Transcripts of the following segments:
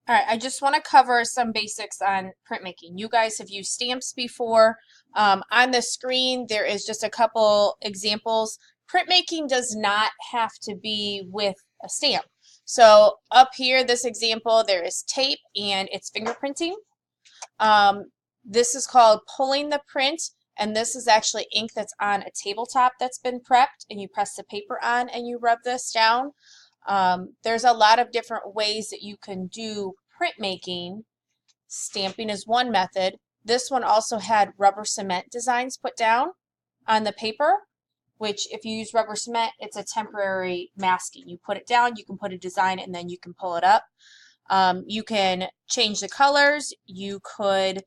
All right, I just want to cover some basics on printmaking. You guys have used stamps before. On the screen, there is just a couple examples. Printmaking does not have to be with a stamp. So up here, this example, there is tape and it's fingerprinting. This is called pulling the print, and this is actually ink that's on a tabletop that's been prepped, and you press the paper on and you rub this down. There's a lot of different ways that you can do printmaking. Stamping is one method. This one also had rubber cement designs put down on the paper, which if you use rubber cement, it's a temporary masking. You put it down, you can put a design, and then you can pull it up. You can change the colors. You could,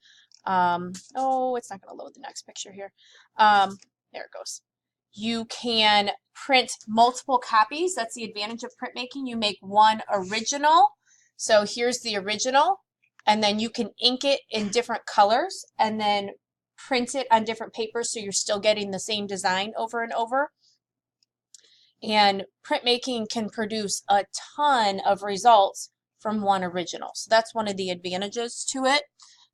oh, it's not going to load the next picture here. There it goes. You can print multiple copies. That's the advantage of printmaking. You make one original. So here's the original, and then you can ink it in different colors and then print it on different papers so you're still getting the same design over and over. And printmaking can produce a ton of results from one original. So that's one of the advantages to it.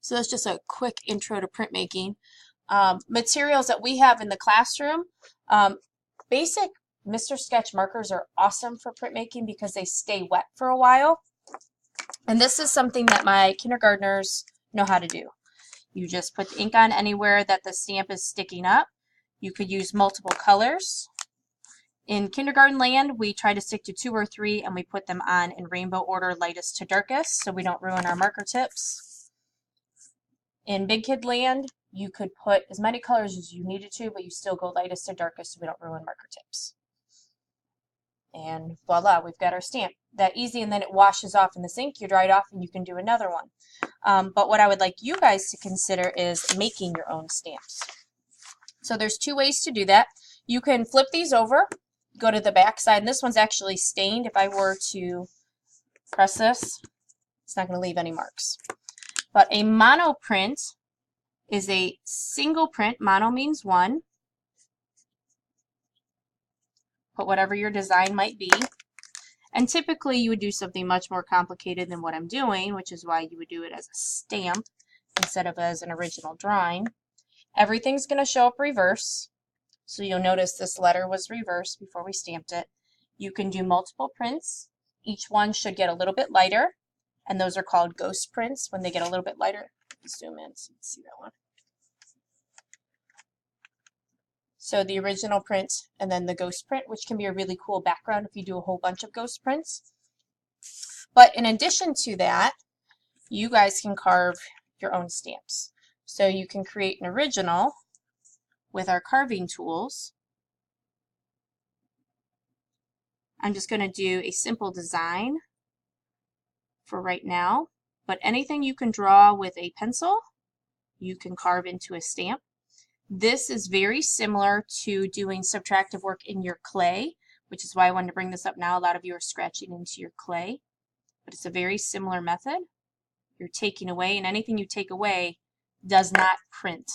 So that's just a quick intro to printmaking. Materials that we have in the classroom, basic Mr. Sketch markers are awesome for printmaking because they stay wet for a while. And this is something that my kindergartners know how to do. You just put the ink on anywhere that the stamp is sticking up. You could use multiple colors. In kindergarten land, we try to stick to 2 or 3, and we put them on in rainbow order, lightest to darkest, so we don't ruin our marker tips. In big kid land, you could put as many colors as you needed to, but you still go lightest to darkest so we don't ruin marker tips. And voila, we've got our stamp. That easy, and then it washes off in the sink, you dry it off, and you can do another one. But what I would like you guys to consider is making your own stamps. So there's 2 ways to do that. You can flip these over, go to the back side, and this one's actually stained. If I were to press this, it's not going to leave any marks. But a mono print is a single print. Mono means one. Put whatever your design might be. And typically you would do something much more complicated than what I'm doing, which is why you would do it as a stamp instead of as an original drawing. Everything's going to show up reverse. So you'll notice this letter was reversed before we stamped it. You can do multiple prints. Each one should get a little bit lighter, and those are called ghost prints when they get a little bit lighter. Zoom in so you can see that one. So the original print and then the ghost print, which can be a really cool background if you do a whole bunch of ghost prints. But in addition to that, you guys can carve your own stamps. So you can create an original with our carving tools. I'm just going to do a simple design for right now, but anything you can draw with a pencil, you can carve into a stamp. This is very similar to doing subtractive work in your clay, which is why I wanted to bring this up now. A lot of you are scratching into your clay, but it's a very similar method. You're taking away, and anything you take away does not print.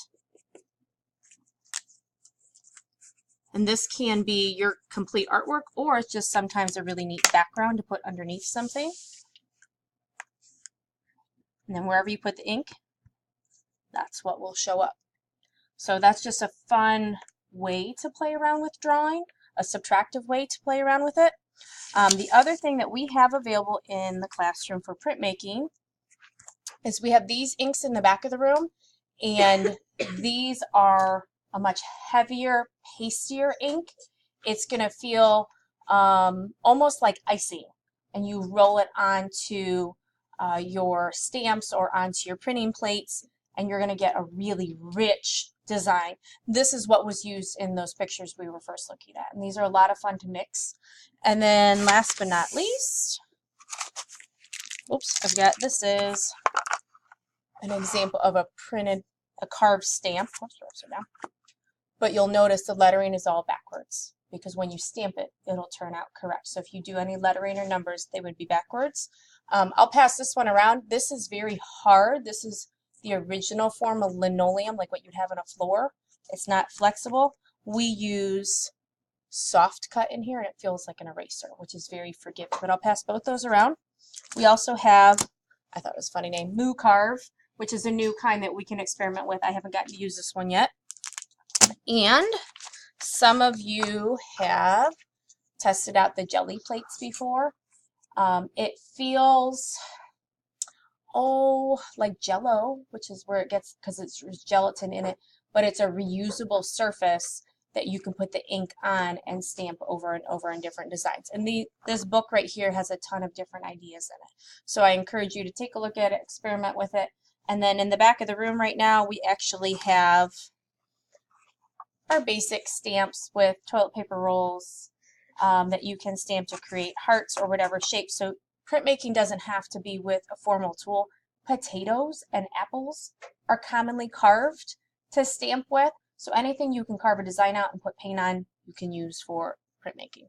And this can be your complete artwork, or it's just sometimes a really neat background to put underneath something. And then wherever you put the ink, that's what will show up. So that's just a fun way to play around with drawing, a subtractive way to play around with it. The other thing that we have available in the classroom for printmaking is we have these inks in the back of the room, and these are a much heavier, pastier ink. It's going to feel almost like icing, and you roll it onto your stamps or onto your printing plates, and you're going to get a really rich design. This is what was used in those pictures we were first looking at, and these are a lot of fun to mix. And then last but not least, oops, I forgot, this is an example of a carved stamp. Oops, upside down. But you'll notice the lettering is all backwards because when you stamp it, it'll turn out correct. So if you do any lettering or numbers, they would be backwards. I'll pass this one around. This is very hard. This is the original form of linoleum, like what you'd have on a floor. It's not flexible. We use soft cut in here, and it feels like an eraser, which is very forgiving. But I'll pass both those around. We also have I thought it was a funny name, Moo Carve, which is a new kind that we can experiment with. I haven't gotten to use this one yet. And some of you have tested out the jelly plates before. It feels, like Jello, which is where it gets, because there's gelatin in it, but it's a reusable surface that you can put the ink on and stamp over and over in different designs. And this book right here has a ton of different ideas in it. So I encourage you to take a look at it, experiment with it. And then in the back of the room right now, we actually have our basic stamps with toilet paper rolls that you can stamp to create hearts or whatever shape. So printmaking doesn't have to be with a formal tool. Potatoes and apples are commonly carved to stamp with. So anything you can carve a design out and put paint on, you can use for printmaking.